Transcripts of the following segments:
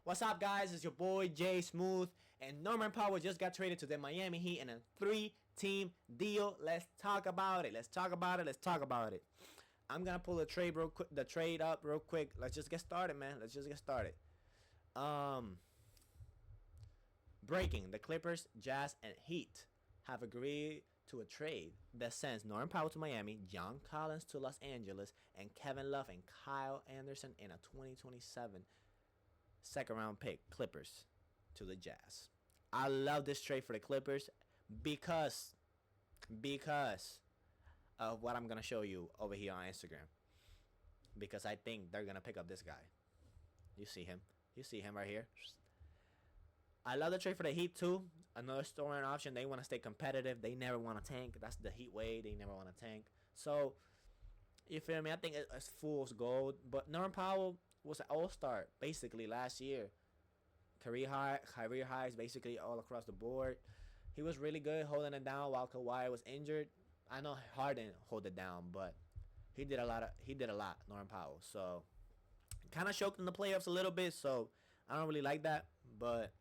What's up, guys? It's your boy J Smooth, and Norman Powell just got traded to the Miami Heat in a 3-team deal. Let's talk about it. Let's talk about it. Let's talk about it. I'm gonna pull the trade real quick. The trade up real quick. Let's just get started, man. Let's just get started. Breaking: the Clippers, Jazz, and Heat have agreed to a trade that sends Norman Powell to Miami, John Collins to Los Angeles, and Kevin Love and Kyle Anderson in a 2027 second round pick, Clippers, to the Jazz. I love this trade for the Clippers because of what I'm gonna show you over here on Instagram. Because I think they're gonna pick up this guy. You see him. You see him right here. I love the trade for the Heat too. Another scoring option. They want to stay competitive. They never want to tank. That's the Heat way. They never want to tank. So, you feel me? I think it's fool's gold. But Norman Powell was an all-star basically last year. Career highs basically all across the board. He was really good holding it down while Kawhi was injured. I know Harden hold it down, but he did a lot. Norman Powell. So, kind of choked in the playoffs a little bit. So, I don't really like that, but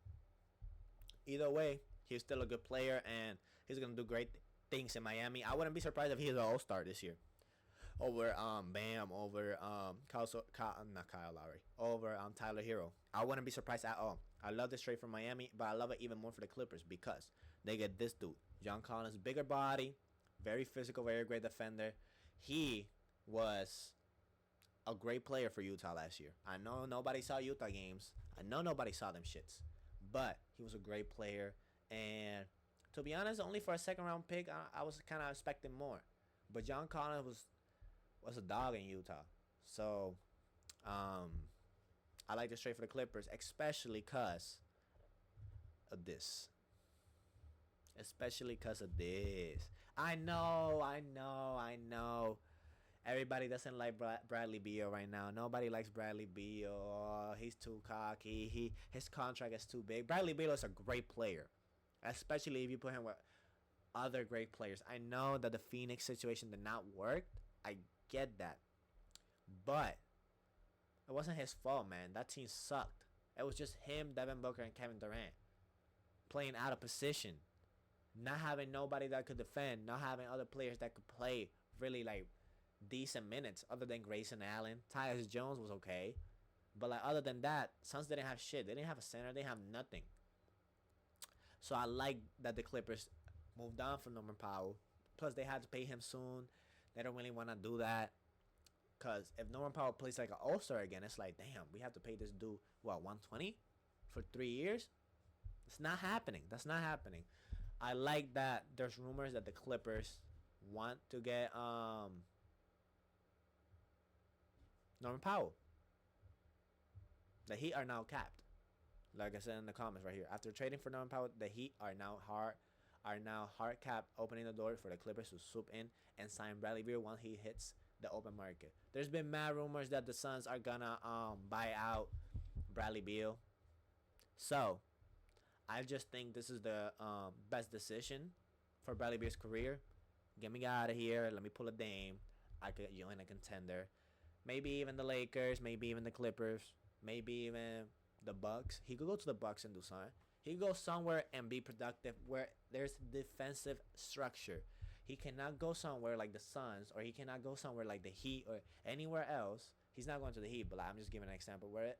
either way, he's still a good player, and he's gonna do great things in Miami. I wouldn't be surprised if he's an all-star this year. Over Bam, over not Kyle Lowry, over Tyler Hero. I wouldn't be surprised at all. I love this trade for Miami, but I love it even more for the Clippers because they get this dude, John Collins, bigger body, very physical, very great defender. He was a great player for Utah last year. I know nobody saw Utah games. I know nobody saw them shits. But he was a great player, and to be honest, only for a second round pick, I was kind of expecting more. But John Collins was a dog in Utah, so I like this trade for the Clippers, especially cause of this. I know. Everybody doesn't like Bradley Beal right now. Nobody likes Bradley Beal. Oh, he's too cocky. His contract is too big. Bradley Beal is a great player, especially if you put him with other great players. I know that the Phoenix situation did not work. I get that, but it wasn't his fault, man. That team sucked. It was just him, Devin Booker, and Kevin Durant playing out of position, not having nobody that could defend, not having other players that could play really like decent minutes other than Grayson Allen. Tyus Jones was okay, but like other than that, Suns didn't have shit. They didn't have a center. They have nothing. So I like that the Clippers moved on from Norman Powell. Plus they had to pay him soon. They don't really want to do that, because if Norman Powell plays like an all-star again, it's like, damn, we have to pay this dude what, 120 for 3 years? It's not happening. That's not happening. I like that there's rumors that the Clippers want to get Norman Powell. The Heat are now capped. Like I said in the comments right here. After trading for Norman Powell, the Heat are now hard capped, opening the door for the Clippers to swoop in and sign Bradley Beal once he hits the open market. There's been mad rumors that the Suns are gonna buy out Bradley Beal. So I just think this is the best decision for Bradley Beal's career. Get me out of here. Let me pull a Dame. I could join a contender. Maybe even the Lakers, maybe even the Clippers, maybe even the Bucks. He could go to the Bucks and do something. He could go somewhere and be productive where there's defensive structure. He cannot go somewhere like the Suns, or he cannot go somewhere like the Heat or anywhere else. He's not going to the Heat, but I'm just giving an example where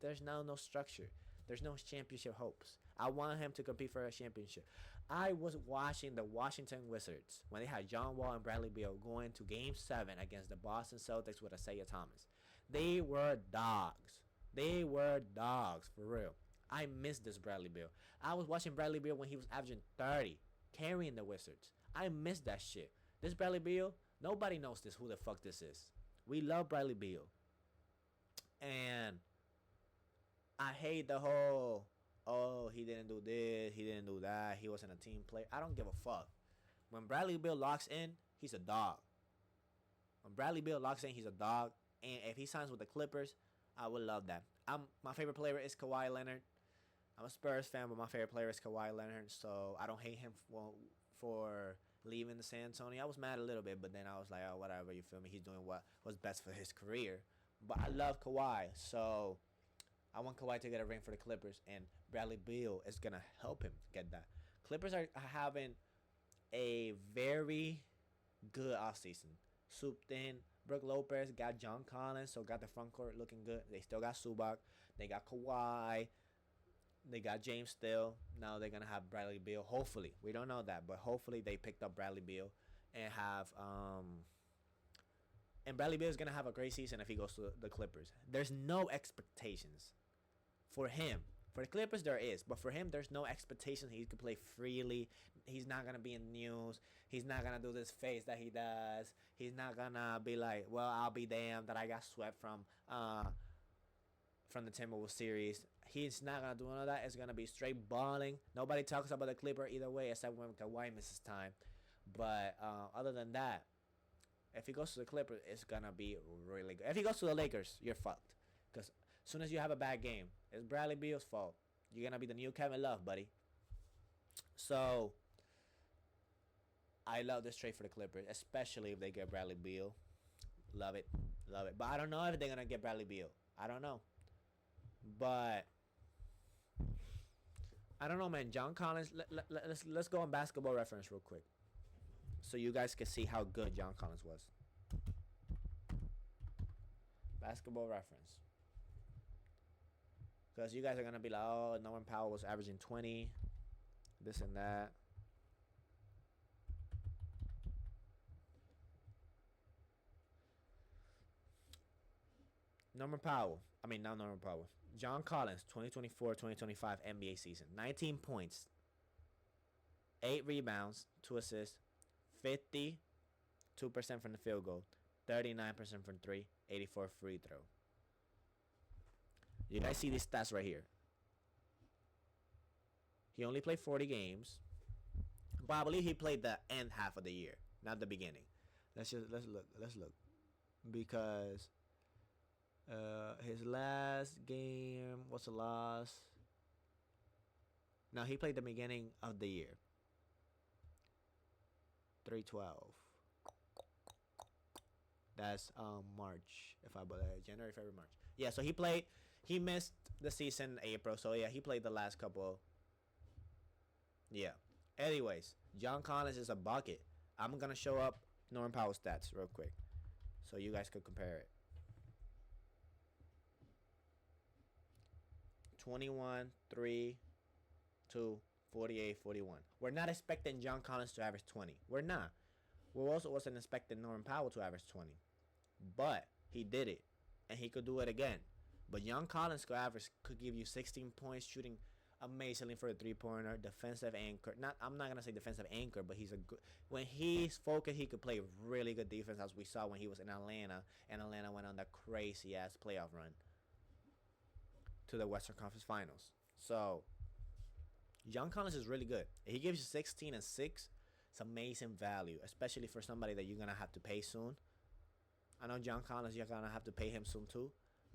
there's now no structure. There's no championship hopes. I want him to compete for a championship. I was watching the Washington Wizards when they had John Wall and Bradley Beal going to Game 7 against the Boston Celtics with Isaiah Thomas. They were dogs. For real. I miss this Bradley Beal. I was watching Bradley Beal when he was averaging 30, carrying the Wizards. I miss that shit. This Bradley Beal, nobody knows who the fuck this is. We love Bradley Beal. And I hate the whole, oh, he didn't do this, he didn't do that, he wasn't a team player. I don't give a fuck. When Bradley Beal locks in, he's a dog. And if he signs with the Clippers, I would love that. My favorite player is Kawhi Leonard. I'm a Spurs fan, but my favorite player is Kawhi Leonard, so I don't hate him for leaving the San Antonio. I was mad a little bit, but then I was like, oh, whatever, you feel me? He's doing what was best for his career. But I love Kawhi, so I want Kawhi to get a ring for the Clippers, and Bradley Beal is gonna help him get that. Clippers are having a very good offseason. Souped in. Brook Lopez got John Collins, so got the front court looking good. They still got Zubac. They got Kawhi. They got James still. Now they're gonna have Bradley Beal. Hopefully, we don't know that, but hopefully they picked up Bradley Beal and have and Bradley Beal is gonna have a great season if he goes to the Clippers. There's no expectations for him. For the Clippers, there is, but for him, there's no expectation. He could play freely. He's not gonna be in the news. He's not gonna do this face that he does. He's not gonna be like, "Well, I'll be damned that I got swept from the Timberwolves series." He's not gonna do none of that. It's gonna be straight balling. Nobody talks about the Clipper either way, except when Kawhi misses time. But other than that, if he goes to the Clippers, it's gonna be really good. If he goes to the Lakers, you're fucked. Because as soon as you have a bad game, it's Bradley Beal's fault. You're gonna be the new Kevin Love, buddy. So I love this trade for the Clippers, especially if they get Bradley Beal. Love it, love it. But I don't know if they're gonna get Bradley Beal. I don't know. But I don't know, man. John Collins. Let's go on Basketball Reference real quick, so you guys can see how good John Collins was. Basketball Reference. Because you guys are gonna be like, "Oh, Norman Powell was averaging 20, this and that." Norman Powell. I mean, not Norman Powell. John Collins, 2024-2025 NBA season. 19 points, 8 rebounds, 2 assists, 52% from the field goal, 39% from 3, 84 free throw. You guys see these stats right here. He only played 40 games, but I believe he played the end half of the year, not the beginning. Let's look, because his last game was a loss. No, he played the beginning of the year. 3/12. That's March, if I believe, January, February, March. Yeah, so he played. He missed the season in April, so yeah, he played the last couple. Yeah. Anyways, John Collins is a bucket. I'm gonna show up Norman Powell stats real quick, so you guys could compare it. 21, 3, 2, 48, 41. We're not expecting John Collins to average 20. We're not. We also wasn't expecting Norman Powell to average 20. But he did it. And he could do it again. But John Collins could give you 16 points, shooting amazingly for a three-pointer, defensive anchor. I'm not gonna say defensive anchor, but he's a good. When he's focused, he could play really good defense, as we saw when he was in Atlanta, and Atlanta went on that crazy ass playoff run to the Western Conference Finals. So John Collins is really good. If he gives you 16 and 6, it's amazing value, especially for somebody that you're gonna have to pay soon. I know John Collins, you're gonna have to pay him soon too,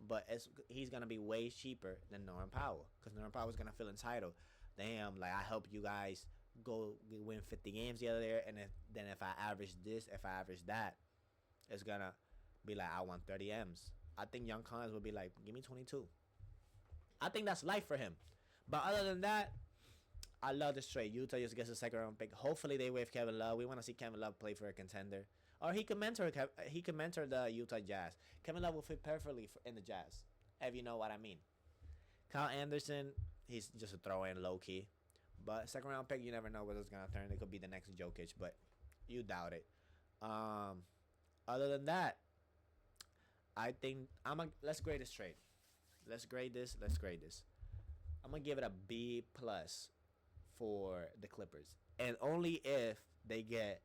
but he's gonna be way cheaper than Norman Powell, because Norman Powell is gonna feel entitled. Damn, like I helped you guys go win 50 games the other year, and if I average this, if I average that, it's gonna be like I want 30 M's. I think John Collins will be like, give me 22. I think that's life for him. But other than that, I love this trade. Utah just gets a second round pick. Hopefully they waive Kevin Love. We want to see Kevin Love play for a contender. Or he could mentor the Utah Jazz. Kevin Love will fit perfectly in the Jazz, if you know what I mean. Kyle Anderson, he's just a throw-in low-key. But second round pick, you never know what it's going to turn. It could be the next Jokic, but you doubt it. Other than that, I think let's grade this trade. Let's grade this. I'm going to give it a B+ for the Clippers. And only if they get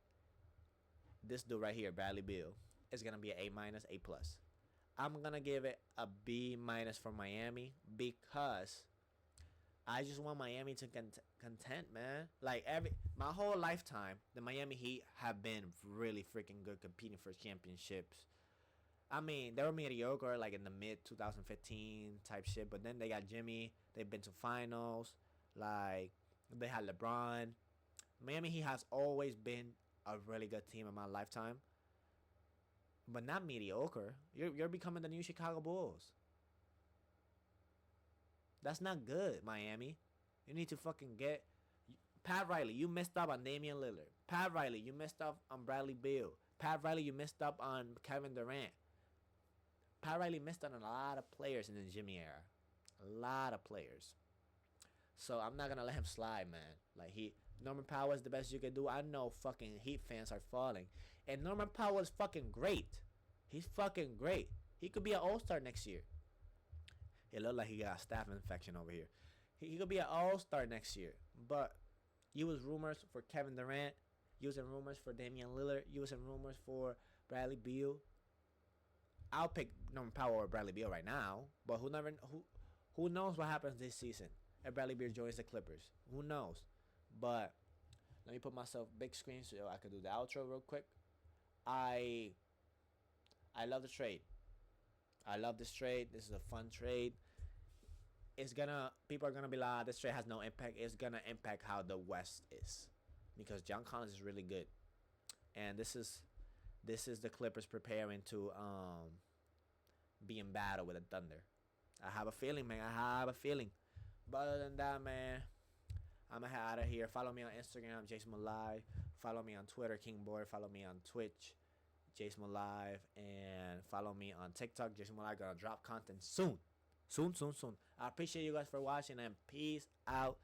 this dude right here, Bradley Beal, it's going to be an A-, A+. I'm going to give it a B- for Miami, because I just want Miami to content, man. Like my whole lifetime, the Miami Heat have been really freaking good competing for championships. I mean, they were mediocre like in the mid 2015 type shit, but then they got Jimmy. They've been to finals. Like, they had LeBron. Miami Heat has always been a really good team in my lifetime, but not mediocre. You're becoming the new Chicago Bulls. That's not good, Miami. You need to fucking get Pat Riley. You messed up on Damian Lillard. Pat Riley, you messed up on Bradley Beal. Pat Riley, you messed up on Kevin Durant. Pat Riley missed on a lot of players in the Jimmy era. A lot of players. So I'm not gonna let him slide, man. Like Norman Powell is the best you can do. I know fucking Heat fans are falling, and Norman Powell is fucking great. He's fucking great. He could be an All-Star next year. It looked like he got a staph infection over here. He could be an All-Star next year. But you was rumors for Kevin Durant. You was in rumors for Damian Lillard. You was in rumors for Bradley Beal. I'll pick Norman Powell or Bradley Beal right now. But who knows what happens this season if Bradley Beal joins the Clippers? Who knows? But let me put myself big screen so I can do the outro real quick. I love the trade. I love this trade. This is a fun trade. People are gonna be like, this trade has no impact. It's gonna impact how the West is, because John Collins is really good, and this is the Clippers preparing to be in battle with the Thunder. I have a feeling, man. I have a feeling. But other than that, man, I'm gonna head out of here. Follow me on Instagram, jsmoothlivee. Follow me on Twitter, Kingboard. Follow me on Twitch, jsmoothlivee, and follow me on TikTok, jsmoothlivee. Gonna drop content soon. Soon. I appreciate you guys for watching, and peace out.